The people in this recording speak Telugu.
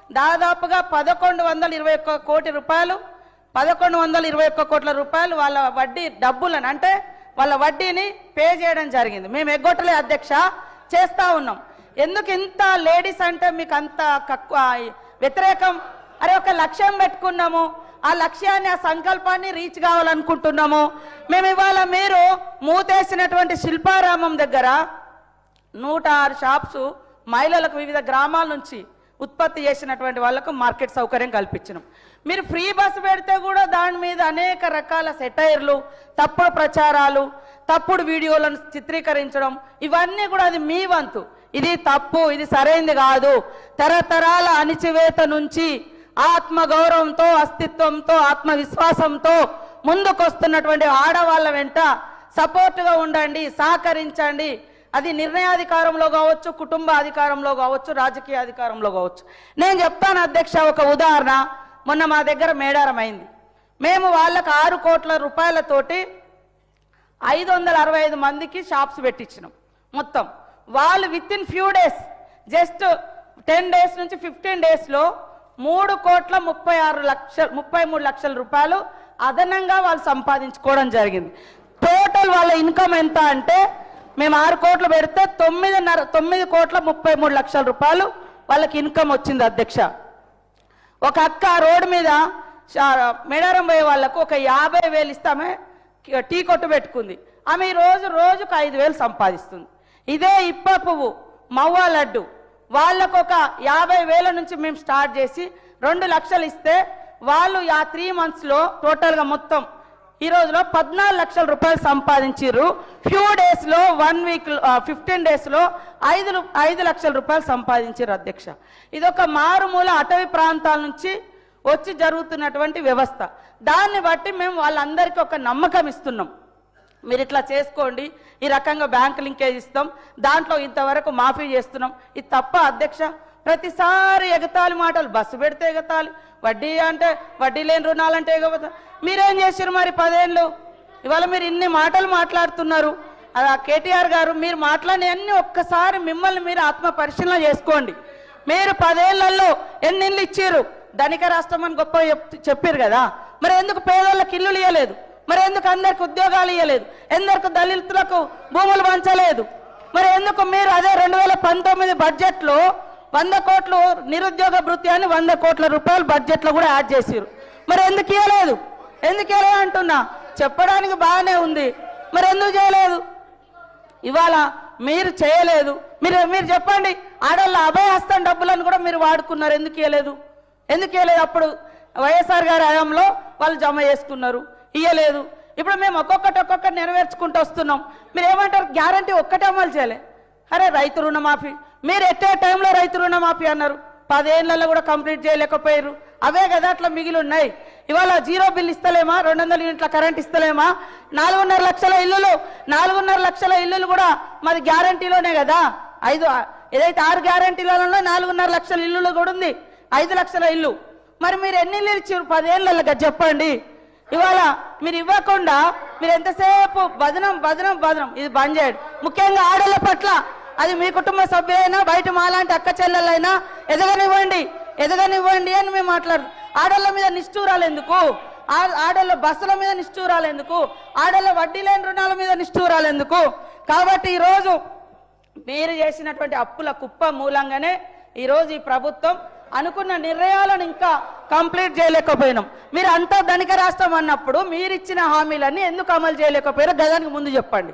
దాదాపుగా 1121 కోటి రూపాయలు 1121 కోట్ల రూపాయలు వాళ్ళ వడ్డీ డబ్బులను అంటే వాళ్ళ వడ్డీని పే చేయడం జరిగింది. మేము ఎగ్గొట్టలే అధ్యక్ష, చేస్తూ ఉన్నాం. ఎందుకు ఇంత లేడీస్ అంటే మీకు అంత వ్యతిరేకం? అరే ఒక లక్ష్యం పెట్టుకున్నాము, ఆ లక్ష్యాన్ని ఆ సంకల్పాన్ని రీచ్ కావాలనుకుంటున్నాము. మేము ఇవాళ మీరు మూతేసినటువంటి శిల్పారామం దగ్గర 106 షాప్స్ మహిళలకు వివిధ గ్రామాల నుంచి ఉత్పత్తి చేసినటువంటి వాళ్ళకు మార్కెట్ సౌకర్యం కల్పించినాం. మీరు ఫ్రీ బస్సు పెడితే కూడా దాని మీద అనేక రకాల సెటైర్లు, తప్పుడు ప్రచారాలు, తప్పుడు వీడియోలను చిత్రీకరించడం, ఇవన్నీ కూడా అది మీ వంతు. ఇది తప్పు, ఇది సరైంది కాదు. తరతరాల అణిచివేత నుంచి ఆత్మగౌరవంతో, అస్తిత్వంతో, ఆత్మవిశ్వాసంతో ముందుకొస్తున్నటువంటి ఆడవాళ్ళ వెంట సపోర్టుగా ఉండండి, సహకరించండి. అది నిర్ణయాధికారంలో కావచ్చు, కుటుంబ అధికారంలో కావచ్చు, రాజకీయ అధికారంలో కావచ్చు. నేను చెప్తాను అధ్యక్ష, ఒక ఉదాహరణ. మొన్న మా దగ్గర మేడారం అయింది. మేము వాళ్ళకు 6 కోట్ల రూపాయలతోటి 565 మందికి షాప్స్ పెట్టించినాం. మొత్తం వాళ్ళు with in few days, just 10 days నుంచి 15 డేస్లో 3,33 లక్షల రూపాయలు అదనంగా వాళ్ళు సంపాదించుకోవడం జరిగింది. టోటల్ వాళ్ళ ఇన్కమ్ ఎంత అంటే మేము 6 కోట్లు పెడితే 9,33 లక్షల రూపాయలు వాళ్ళకి ఇన్కమ్ వచ్చింది అధ్యక్ష. ఒక అక్క రోడ్డు మీద మేడారం పోయే వాళ్ళకు ఒక 50,000 ఇస్తామే టీ కొట్టు పెట్టుకుంది. ఆమె రోజుకు 5,000 సంపాదిస్తుంది. ఇదే ఇప్ప పువ్వు, మవ్వ లడ్డు వాళ్ళకు ఒక 50,000 నుంచి మేము స్టార్ట్ చేసి 2 లక్షలు ఇస్తే వాళ్ళు 3 మంత్స్లో టోటల్గా మొత్తం ఈ రోజులో 14 లక్షల రూపాయలు సంపాదించారు. ఫ్యూ డేస్లో 1 వీక్ 15 డేస్లో 5 లక్షల రూపాయలు సంపాదించారు అధ్యక్ష. ఇదొక మారుమూల అటవీ ప్రాంతాల నుంచి వచ్చి జరుగుతున్నటువంటి వ్యవస్థ. దాన్ని బట్టి మేము వాళ్ళందరికీ ఒక నమ్మకం ఇస్తున్నాం. మీరు ఇట్లా చేసుకోండి, ఈ రకంగా బ్యాంక్ లింకేజ్ ఇస్తాం, దాంట్లో ఇంతవరకు మాఫీ చేస్తున్నాం. ఇది తప్ప అధ్యక్ష? ప్రతిసారి ఎగతాళి మాటలు, బస్సు పెడితే ఎగతాళి, వడ్డీ అంటే వడ్డీ లేని రుణాలంటే ఎగతాళి. మీరేం చేశారు మరి 10 ఏళ్ళు? ఇవాళ మీరు ఇన్ని మాటలు మాట్లాడుతున్నారు. అది కేటీఆర్ గారు మీరు మాట్లాడినవన్నీ ఒక్కసారి మిమ్మల్ని మీరు ఆత్మ పరిశీలన చేసుకోండి. మీరు 10 ఏళ్లలో ఎన్ని ఇళ్ళు ఇచ్చారు? ధనిక రాష్ట్రం అని గొప్ప చెప్పారు కదా, మరి ఎందుకు పేదోళ్ళకి ఇల్లులు ఇవ్వలేదు? మరి ఎందుకు అందరికి ఉద్యోగాలు ఇవ్వలేదు? ఎందుకు దళితులకు భూములు పంచలేదు? మరి ఎందుకు మీరు అదే 2019 బడ్జెట్లో 100 కోట్లు నిరుద్యోగ భృతి అని 100 కోట్ల రూపాయలు బడ్జెట్లో కూడా యాడ్ చేశారు? మరి ఎందుకు ఇవ్వలేదు? ఎందుకు ఇవ్వలేదు అంటున్నా. చెప్పడానికి బాగానే ఉంది, మరి ఎందుకు చేయలేదు? ఇవాళ మీరు చేయలేదు. మీరు చెప్పండి, ఆడవాళ్ళ అభయహస్తం డబ్బులను కూడా మీరు వాడుకున్నారు, ఎందుకు ఇవ్వలేదు? అప్పుడు వైఎస్ఆర్ గారి హయాంలో వాళ్ళు జమ చేసుకున్నారు, ఇవ్వలేదు. ఇప్పుడు మేము ఒక్కొక్కటి నెరవేర్చుకుంటూ వస్తున్నాం. మీరు ఏమంటారు? గ్యారంటీ ఒక్కటే అమలు చేయలే. అరే రైతు రుణమాఫీ, మీరు ఎట్టే టైంలో రైతు రుణమాఫీ అన్నారు, 10 ఏళ్లలో కూడా కంప్లీట్ చేయలేకపోయారు. అవే కదా అట్లా మిగిలి ఉన్నాయి. ఇవాళ 0 బిల్ ఇస్తలేమా? 200 యూనిట్ల కరెంట్ ఇస్తలేమా? 4.5 లక్షల ఇల్లులు, 4.5 లక్షల ఇల్లులు కూడా మాది గ్యారంటీలోనే కదా. ఏదైతే 6 గ్యారంటీలలో 4.5 లక్షల ఇల్లులు కూడా ఉంది, 5 లక్షల ఇల్లు. మరి మీరు ఎన్ని ఇల్లు ఇచ్చారు 10 ఏళ్ళలో చెప్పండి. ఇవాళ మీరు ఇవ్వకుండా మీరు ఎంతసేపు భజనం, ఇది బంద్ చేయండి. ముఖ్యంగా ఆడళ్ళ పట్ల, అది మీ కుటుంబ సభ్యులైనా బయట మాలాంటి అక్క చెల్లెలైనా ఎదగనివ్వండి అని మేము మాట్లాడు. ఆడళ్ళ మీద నిష్ఠూరాలు ఎందుకు? ఆడళ్ళ బస్సుల మీద నిష్ఠూరాలు ఎందుకు? ఆడళ్ళ వడ్డీ లేని రుణాల మీద నిష్ఠూరాలు ఎందుకు? కాబట్టి ఈరోజు మీరు చేసినటువంటి అప్పుల కుప్ప మూలంగానే ఈరోజు ఈ ప్రభుత్వం అనుకున్న నిర్ణయాలను ఇంకా కంప్లీట్ చేయలేకపోయినాం. మీరు అంతా ధనిక రాష్ట్రం అన్నప్పుడు మీరు ఇచ్చిన హామీలన్నీ ఎందుకు అమలు చేయలేకపోయారో గదానికి ముందు చెప్పండి.